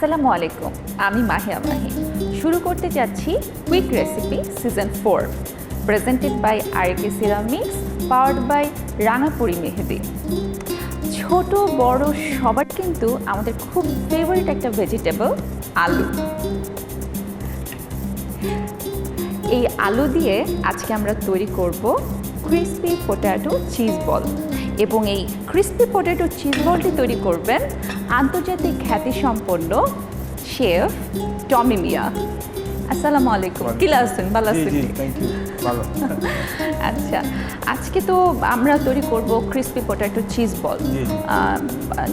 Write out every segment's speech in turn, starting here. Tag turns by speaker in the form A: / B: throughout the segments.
A: আসসালামু আলাইকুম, আমি মাহিয়া মাহি। শুরু করতে যাচ্ছি quick recipe season 4, presented by RTV ceramics, powered by Rangapuri Mehedi. ছোট বড় সবার কিন্তু আমাদের খুব ফেভারিট একটা ভেজিটেবল আলু। এই আলু দিয়ে আজকে আমরা তৈরি করব ক্রিসপি পটেটো চিজ বল, এবং এই ক্রিসপি পটেটো চিজ বলটি তৈরি করবেন আন্তর্জাতিক খ্যাতিসম্পন্ন শেফ টমি মিয়া। আসসালামু আলাইকুম, কি আছেন? ভালো আছেন?
B: ভালো।
A: আচ্ছা, আজকে তো আমরা তৈরি করব ক্রিসপি পটেটো চিজ বল।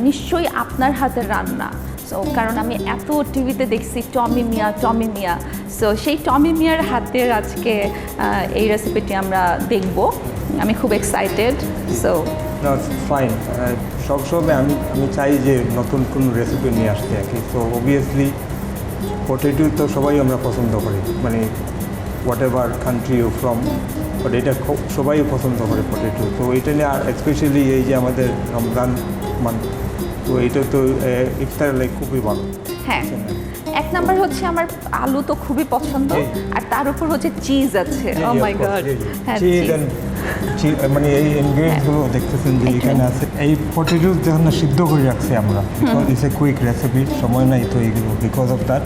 A: নিশ্চয়ই আপনার হাতের রান্না, সো কারণ আমি এত টিভিতে দেখছি টমি মিয়া, সো সেই টমি মিয়ার হাতের আজকে এই রেসিপিটি আমরা দেখব। আমি খুব এক্সাইটেড। সো
B: ফাইন, সবসময় আমি চাই যে নতুন কোন রেসিপি নিয়ে আসতে আর কি। সো অবভিয়াসলি পটেটো তো সবাই আমরা পছন্দ করি, মানে whatever country you from, but এটা সবাই পছন্দ করে পটেটো। তো এটা নিয়ে আর স্পেশালি এই যে আমাদের রমজান মান্থ, তো এটা তো ইফতার লাইক খুবই ভালো।
A: হ্যাঁ, এক নাম্বার হচ্ছে আমার আলু তো খুবই পছন্দ, আর তার উপর হচ্ছে চিজ আছে। ও মাই গড,
B: চিজ মানে এই ইনগ্রেডিয়েন্টসগুলো দেখতেছেন যে এখানে আছে। এই পটেটো যখন সিদ্ধ করে রাখছি আমরা, because it's a quick recipe, সময় নাই তো এইগুলো, বিকজ অফ দ্যাট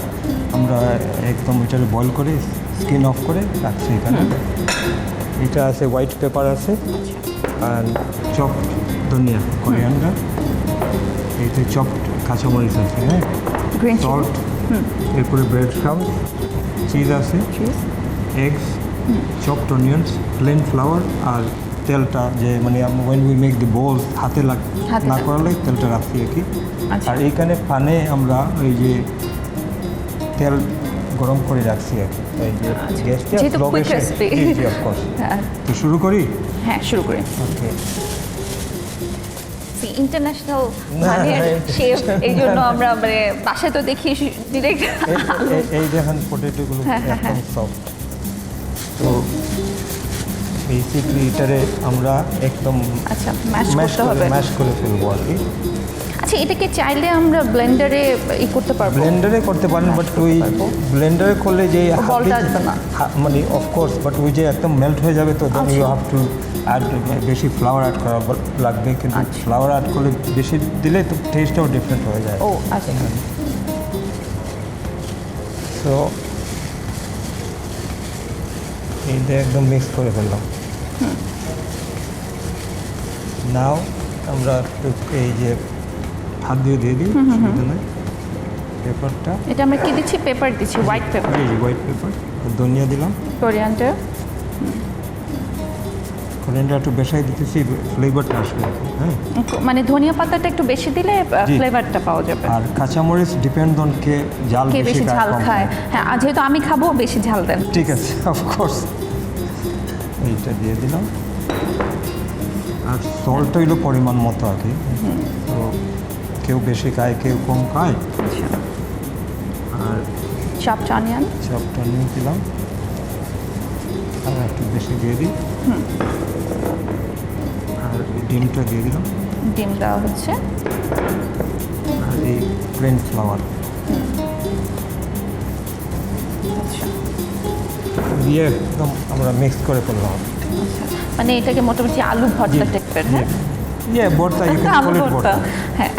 B: আমরা একদম এটাকে বয়েল করে স্কিন অফ করে রাখছি এখানে। এটা আছে হোয়াইট পেপার আছে, আর চপড ধনিয়া, কোরিয়ান্ডার, এইটা চপড কাঁচামরিচ আছে, হ্যাঁ, সল্ট, এরপরে ব্রেড ক্রাম্বস, চিজ আছে, eggs, chopped onions, plain flour, আর তেলটা যে মানে when we make the bowl হাতে না করালে তেলটা রাখি আর কি। আর এইখানে পানে আমরা ওই যে তেল গরম করে রাখছি আর কি। এই যে গ্যাসটা অফকোর্স। তো শুরু করি?
A: হ্যাঁ, শুরু করি।
B: ওকে,
A: ইন্টারন্যাশনাল শেফ, এই জন্য আমরা মানে বাসায় তো দেখি ডিরেক্ট।
B: এই দেখেন পটেটোগুলো একদম সফট। তো বেসিক্যালি এটারে আমরা একদম ম্যাশ করে ফেলবো আর কি।
A: আচ্ছা, এটাকে চাইলে আমরা ব্লেন্ডারে করতে পারবো?
B: ব্লেন্ডারে করতে পারেন, বাট ওই ব্লেন্ডারে করলে যে
A: বলটা আসবে না,
B: মানে অফকোর্স, বাট ওই যে একদম মেল্ট হয়ে যাবে, তো then you have to add বেশি ফ্লাওয়ার অ্যাড করা লাগবে। কিন্তু ফ্লাওয়ার অ্যাড করলে বেশি দিলে তো টেস্টটাও ডিফারেন্ট হয়ে যায়।
A: ও আচ্ছা।
B: সো এইটা একদম মিক্স করে ফেললাম। নাও আমরা এই যে হাত দিয়ে দিই পেপারটা।
A: এটা আমরা কি দিচ্ছি? পেপার দিচ্ছি, হোয়াইট পেপার।
B: হোয়াইট পেপার, ধনিয়া দিলাম,
A: কোরিয়ান্ডার
B: একটু বেশি দিতেছি, ফ্লেভারটা আসবে। হ্যাঁ,
A: মানে ধনিয়া পাতাটা একটু বেশি দিলে ফ্লেভারটা পাওয়া যাবে।
B: আর কাঁচামরিচ ডিপেন্ড অন কে
A: বেশি ঝাল খায়। হ্যাঁ, যেহেতু আমি খাবো, বেশি ঝাল দেন।
B: ঠিক আছে, অফকোর্স। এইটা দিয়ে দিলাম, আর সল্ট হইলো পরিমাণ মতো আর কি। তো কেউ বেশি খায়, কেউ কম খায়। আর
A: চপড অনিয়ন
B: দিলাম, আর একটু বেশি দিয়ে দিই। আর ডিমটা দিয়ে দিলাম,
A: ডিম দেওয়া হচ্ছে,
B: আর এই প্লেন ফ্লাওয়ার দিয়ে একদম আমরা মিক্স করে ফেললাম।
A: আচ্ছা, মানে এটাকে মোটামুটি আলু ভর্তা টাইপের। হ্যাঁ,
B: ভর্তা, ইউ ক্যান কল ইট ভর্তা।
A: হ্যাঁ,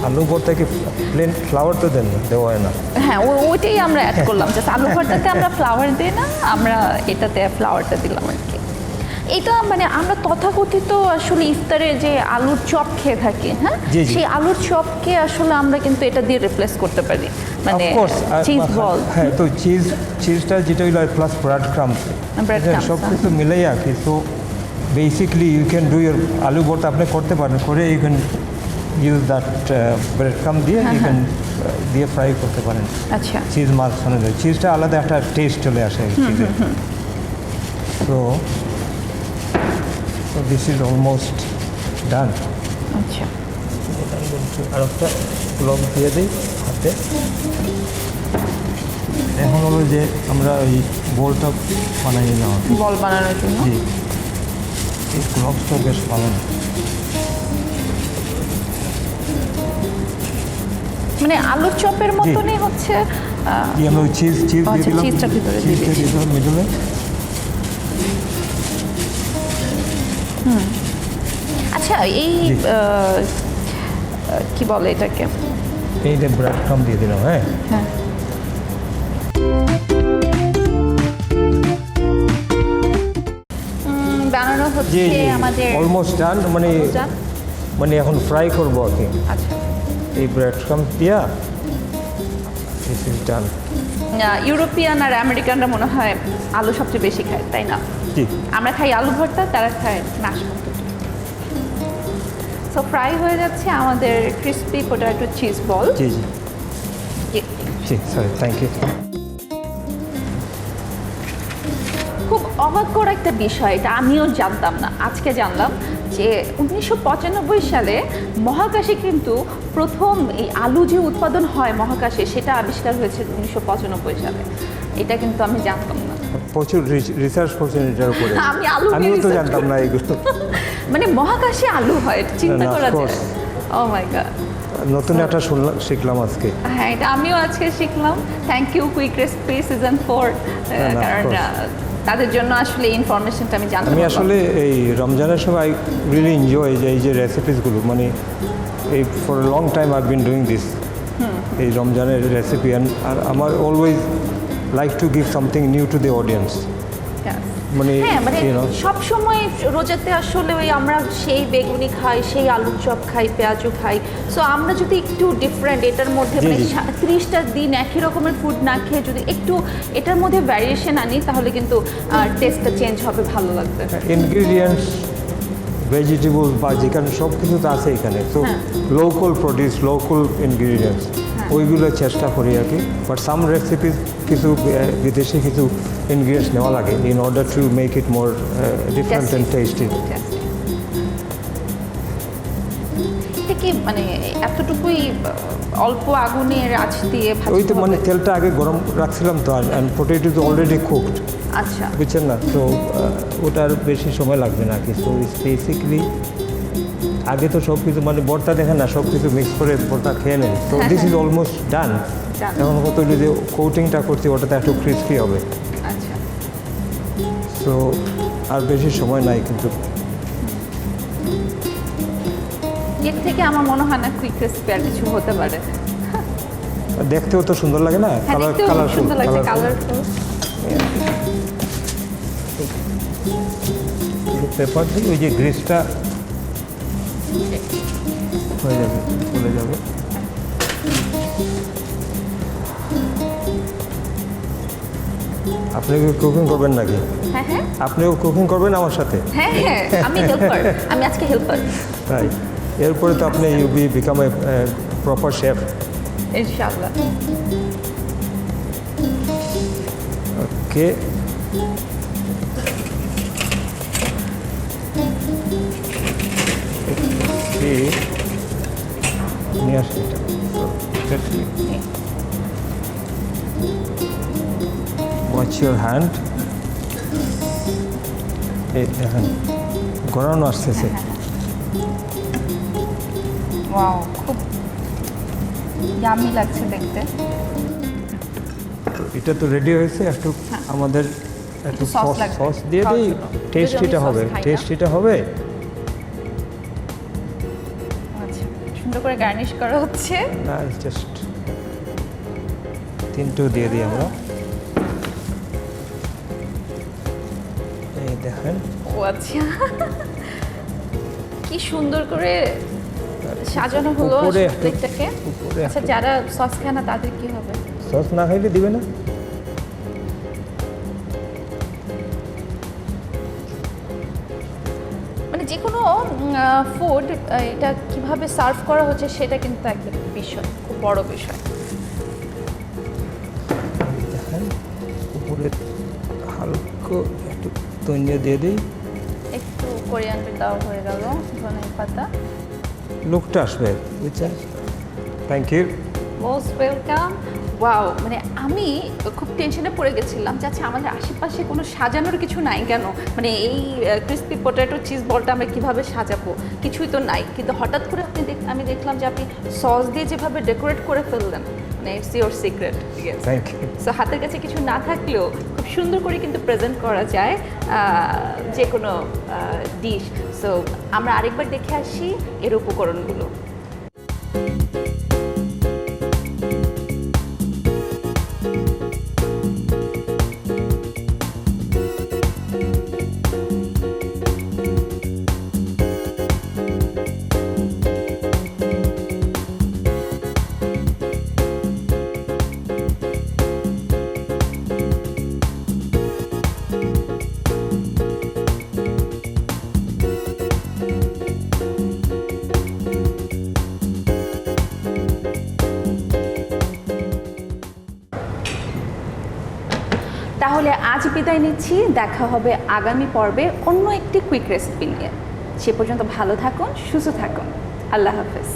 B: আলু ভর্তা কি প্লেন ফ্লাওয়ার তো দেন না, দেওয়া হয় না?
A: হ্যাঁ, ওইটাই আমরা অ্যাড করলাম। জাস্ট আলু ভর্তাতে আমরা ফ্লাওয়ার দিই না, আমরা এটাতে ফ্লাওয়ারটা দিলাম আর কি। এটা মানে আমরা তথাকথিত আসলে ইফতারে যে আলুর চপ খেয়ে থাকি, হ্যাঁ, সেই আলুর চপকে আসলে আমরা কিন্তু এটা দিয়ে রিপ্লেস করতে পারি, মানে চিজ বল।
B: হ্যাঁ, তো চিজটা যেটা হইলো প্লাস ব্রেড ক্রাম্বস, সব কিছু মিলাই আর কি। তো basically you can do your আলু ভর্তা আপনি করতে পারেন, করে you can use that bread crumb দিয়ে ইউ ক্যান দিয়ে ফ্রাই করতে পারেন।
A: আচ্ছা,
B: চিজ মাঝখানে দেয়, চিজটা আলাদা একটা টেস্ট চলে আসে চিজে। তো দিস ইজ অলমোস্ট ডান।
A: আচ্ছা,
B: আর একটা গ্লোভ দিয়ে দিই হাতে। এখন হলো যে আমরা ওই বলটা বানাই নিলাম,
A: বল বানানোর জন্য।
B: জি, এই গ্লোভসটা বেশ ভালো না।
A: মানে আলুর চপের মতনই হচ্ছে
B: জি আমরা চিজ দিয়ে
A: আচ্ছা,
B: দিলাম
A: চিজটা ভিতরে দিয়ে
B: চিজটা
A: দিচ্ছি।
B: দিয়ে দিলাম মিডলে
A: আচ্ছা এই
B: জি।
A: কি বলে এটাকে
B: এইটা ব্রেড ক্রাম দিয়ে দিলাম হ্যাঁ
A: হ্যাঁ বানানো
B: জি
A: হচ্ছে
B: জি
A: আমাদের
B: অলমোস্ট ডান মানে
A: done?
B: মানে এখন ফ্রাই করবো আর কি
A: আচ্ছা
B: এই ব্রেড ক্রাম দিয়া দিস ইজ ডান
A: ইউরোপিয়ান আর আমেরিকানরা মনে হয় আলু সবচেয়ে বেশি খায় তাই না
B: জি
A: আমরা খাই আলু ভর্তা তারা খায় নাশপাতি সো ফ্রাই হয়ে যাচ্ছে আমাদের ক্রিসপি পটেটো চিজ বল
B: জি জি জি সরি থ্যাংক ইউ
A: খুব অবাক করা একটা বিষয় এটা আমিও জানতাম না আজকে জানলাম যে 1995 সালে মহাকাশে কিন্তু প্রথম এই আলু যে উৎপাদন হয় মহাকাশে সেটা আবিষ্কার হয়েছে 1995 সালে এটা কিন্তু আমি জানতাম না
B: প্রচুর রিসার্চ করছেন এটার উপরে
A: আমি আলু নিয়ে
B: আমিও তো
A: research
B: জানতাম না এগুলো
A: মানে মহাকাশে আলু হয় এটা চিন্তা
B: না, of
A: করা যায়
B: course.
A: ও মাই গড
B: নতুন একটা শিখলাম আজকে
A: হ্যাঁ এটা আমিও আজকে শিখলাম thank you quick recipe season 4
B: না,
A: কারণ
B: of course.
A: তাদের জন্য আসলে এই ইনফরমেশনটা আমি জানতাম
B: আমি আসলে এই রমজানের সময় রিয়েলি এনজয় যে এই যে রেসিপিসগুলো মানে এই for long time I been doing this এই রমজানের রেসিপি আর আমার always like to give something new to the audience মানে
A: হ্যাঁ মানে
B: you know,
A: সব সময় রোজাতে আসলে ওই আমরা সেই বেগুনি খাই সেই আলুর চপ খাই পেঁয়াজু খাই সো আমরা যদি একটু ডিফারেন্ট এটার মধ্যে
B: জি,
A: মানে
B: জি।
A: 30টা দিন একই রকমের ফুড না খেয়ে যদি একটু এটার মধ্যে ভ্যারিয়েশন আনি তাহলে কিন্তু টেস্টটা চেঞ্জ হবে ভালো লাগবে
B: ইনগ্রিডিয়েন্টস ভেজিটেবলস বা যেখানে সব কিছু তো আছে এখানে তো
A: হ্যাঁ।
B: লোকাল প্রডিউস লোকাল ইনগ্রিডিয়েন্টস ওইগুলো চেষ্টা করি আর কি বাট সাম রেসিপিস কিছু বিদেশি কিছু ইনগ্রিডিয়েন্টস নেওয়া লাগে in order to make it more different and tasty
A: এটা কি মানে এতটুকুই অল্প আগুনে আঁচ দিয়ে ভাজতে
B: ওই তো মানে
A: হবে?
B: তেলটা আগে গরম রাখছিলাম তো অ্যান্ড পোটেটো তো অলরেডি কুকড
A: আচ্ছা
B: বুঝছেন না তো ওটার বেশি সময় লাগবে না কি সো বেসিক্যালি আগে তো সব কিছু মানে ভর্তা দেখেন না সব কিছু মিক্স করে ভর্তা খেয়ে নেন তো this is almost done
A: Done.
B: এখন কত যে কোটিংটা করছি ওটাতে একটু ক্রিস্পি হবে
A: আচ্ছা
B: তো আর বেশি সময় নাই কিন্তু
A: এর থেকে আমার মনে হয় না কুইক রেসিপি আর কিছু হতে পারে
B: দেখতেও তো সুন্দর লাগে না
A: হ্যাঁ দেখতেও খুব
B: কালারফুল
A: সুন্দর লাগছে কালারফুল
B: পেপার দিই ওই যে গ্রিসটা হয়ে যাবে চলে যাবে আপনি কি কুকিং করবেন নাকি
A: হ্যাঁ হ্যাঁ
B: আপনিও কুকিং করবেন আমার সাথে
A: হ্যাঁ হ্যাঁ আমি হেল্পার আমি আজকে হেল্পার
B: তাই এরপরে তো আপনি you be become a proper chef
A: ইনশাআল্লাহ
B: ওকে নিয়ে আসি ওয়াচ ইউর হ্যান্ড এই দেখেন গড়ানো আসতেছে
A: ওয়াও খুব ইয়ামি লাগছে দেখতে
B: তো এটা তো রেডি হয়েছে একটু আমাদের একটু
A: সস
B: সস
A: লাগবে
B: সস দিয়ে
A: খাওয়ার
B: দিই
A: জন্য।
B: টেস্টিটা
A: যদিও আমি
B: হবে
A: sauce খাই না।
B: টেস্টিটা হবে
A: আচ্ছা সুন্দর করে গার্নিশ করা হচ্ছে
B: না জাস্ট তিনটেও দিয়ে দিই আমরা এই দেখেন
A: ও আচ্ছা কি সুন্দর করে সাজানো হলো
B: উপরে
A: আসলে
B: একটু-
A: প্লেটটাকে
B: উপরে
A: আচ্ছা
B: একটু-
A: যারা সস খায় না তাদের কি হবে
B: সস না খাইলে দিবে না
A: মানে যে কোনো ফুড এটা কিভাবে সার্ভ করা হচ্ছে সেটা কিন্তু একটা বিষয় খুব বড় বিষয়
B: দেখেন উপরে হালকা একটু ধনিয়া দিয়ে দিই
A: একটু কোরিয়ান্ডার দেওয়া হয়ে গেল ধনে পাতা
B: লুকটা আসবে বুঝছেন thank you
A: most welcome wow, মানে আমি খুব টেনশনে পড়ে গেছিলাম যে আচ্ছা আমাদের আশেপাশে কোনো সাজানোর কিছু নাই কেন, মানে এই ক্রিসপি পটেটো চিজ বলটা আমরা কীভাবে সাজাবো, কিছুই তো নাই। কিন্তু হঠাৎ করে আমি দেখলাম যে আপনি সস দিয়ে যেভাবে ডেকোরেট করে ফেললেন, মানে it's your secret.
B: Thank you.
A: So হাতের কাছে কিছু না থাকলেও খুব সুন্দর করে কিন্তু প্রেজেন্ট করা যায় যে কোনো ডিশ। সো আমরা আরেকবার দেখে আসি এর উপকরণগুলো। তাহলে আজ বিদায় নিচ্ছি, দেখা হবে আগামী পর্বে অন্য একটি কুইক রেসিপি নিয়ে। সে পর্যন্ত ভালো থাকুন, সুস্থ থাকুন, আল্লাহ হাফেজ।